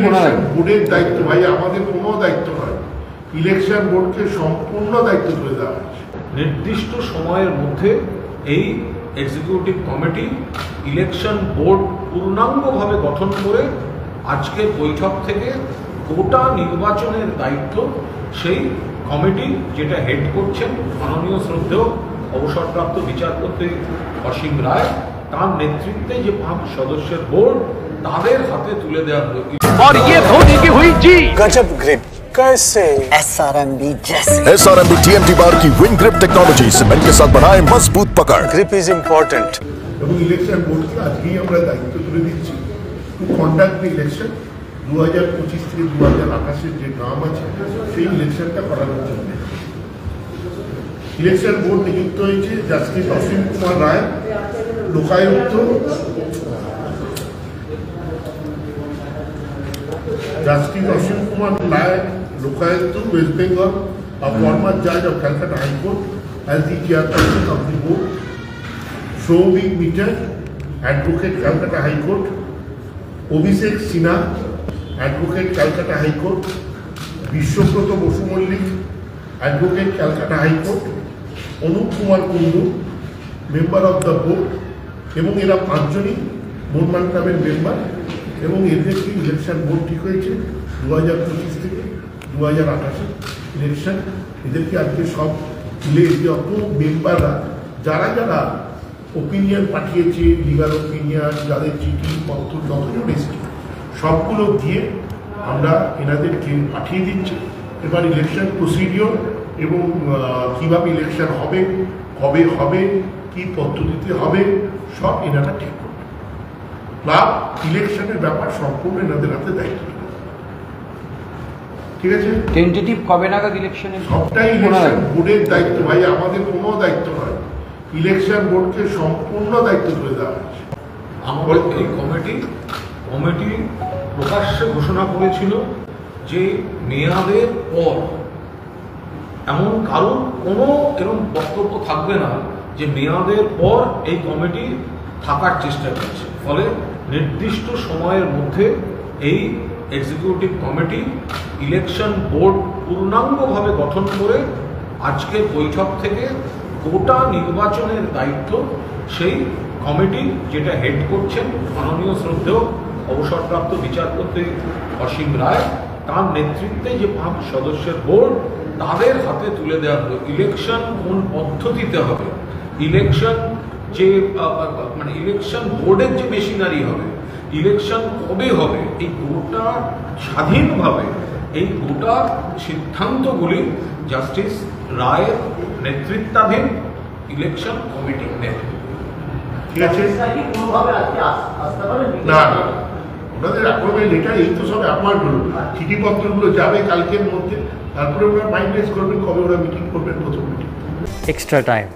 Election বোর্ডের দায়িত্ব ভাই, আমাদের কোনো দায়িত্ব নয়। ইলেকশন বোর্ডকে সম্পূর্ণ দায়িত্ব তুলে দেওয়া হয়েছে। নির্দিষ্ট সময়ের মধ্যে এই এক্সিকিউটিভ কমিটি ইলেকশন বোর্ড পূর্ণাঙ্গভাবে গঠন করে আজকের বৈঠক থেকে গোটা নির্বাচনের দায়িত্ব সেই কমিটি, যেটা হেড করছেন মাননীয় শ্রদ্ধেয় অবসরপ্রাপ্ত বিচারপতি অসীম রায়, তার নেতৃত্বে যে 5 সদস্যের বোর্ড, তাদের হাতে তুলে দেওয়া হলো। और ये धोनी की हुई जी गजब ग्रिप कैसे SRMB जैसे SRMB TMT बार की विन ग्रिप टेक्नोलॉजी सीमेंट के साथ बनाए मजबूत पकड़। Grip is important. এবং ইলেকশন বোর্ডকে আজকেই আমরা দায়িত্ব তুলে দিচ্ছি টু কন্ডাক্ট ইলেকশন 2025 থেকে 2028 যে নাম আছে সেই ইলেকশনটা করানোর জন্য ইলেকশন বোর্ড নিযুক্ত হয়েছে justice Asim Kumar Ray, Lokayukta justice Asim Kumar Ray, Lokayukta West Bengal, a former judge of Calcutta High Court as the chairperson of the board, Souvik Mitter, advocate Calcutta High Court, Obhishek Sinha, advocate Calcutta High Court, Bishwabroto Bosu Mollik, advocate Calcutta High Court, Anup Kumar Kundu, member of the board, এবং এরা 5 জনই বোর্ডমান ক্লাবের member এবং এদেরকে election board ঠিক হয়েছে 2025 থেকে 2028 election. এদেরকে আজকে সব মিলে যত মেম্বাররা যারা যারা ওপিনিয়ন পাঠিয়েছে, লিগাল ওপিনিয়ন, যাদের চিঠি পত্র যতজন এসেছে সবগুলো দিয়ে আমরা এনাদেরকে পাঠিয়ে দিচ্ছি। এবার ইলেকশন প্রসিডিওর এবং কীভাবে ইলেকশন হবে, কবে হবে, কী পদ্ধতিতে হবে, সব এনারা ঠিক করবে। ক্লাব ইলেকশনের ব্যাপার সম্পূর্ণ এনাদের হাতে দায়িত্ব। ঠিক আছে, টেন্টেটিভ কবে নাগাদ ইলেকশনে? সবটাই ইলেকশন বোর্ডের দায়িত্ব ভাই, আমাদের কোনো দায়িত্ব নয়। ইলেকশন বোর্ডকে সম্পূর্ণ দায়িত্ব তুলে দেওয়া হয়েছে। আমাদের এই কমিটি প্রকাশ্যে ঘোষণা করেছিল যে মেয়াদের পর এমন কারণ কোনো এরকম বক্তব্য থাকবে না যে মেয়াদের পর এই কমিটি থাকার চেষ্টা করছে। ফলে নির্দিষ্ট সময়ের মধ্যে এই এক্সিকিউটিভ কমিটি ইলেকশন বোর্ড পূর্ণাঙ্গভাবে গঠন করে আজকের বৈঠক থেকে গোটা নির্বাচনের দায়িত্ব সেই কমিটি, যেটা হেড করছেন মাননীয় শ্রদ্ধেয় অবসরপ্রাপ্ত বিচারপতি অসীম রায়, তার নেতৃত্বে যে 5 সদস্যের বোর্ড, তাদের হাতে তুলে দেওয়া হলো। ইলেকশন কোন পদ্ধতিতে হবে, ইলেকশন যে মানে ইলেকশন বোর্ডের যে মেশিনারি হবে, ইলেকশন কবে হবে, এই গোটা স্বাধীনভাবে এই গোটা সিদ্ধান্তগুলি জাস্টিস রায়ের নেতৃত্বাধীন ইলেকশন কমিটি নেবে। ঠিক আছে, না না ওনাদের অ্যাপয়েন্টমেন্ট লেটার এই তো সব অ্যাপয়েন্ট হলো, চিঠিপত্রগুলো যাবে কালকের মধ্যে, তারপরে ওরা ফাইনালাইজ করবেন কবে ওরা মিটিং করবেন, প্রথম মিটিং। extra time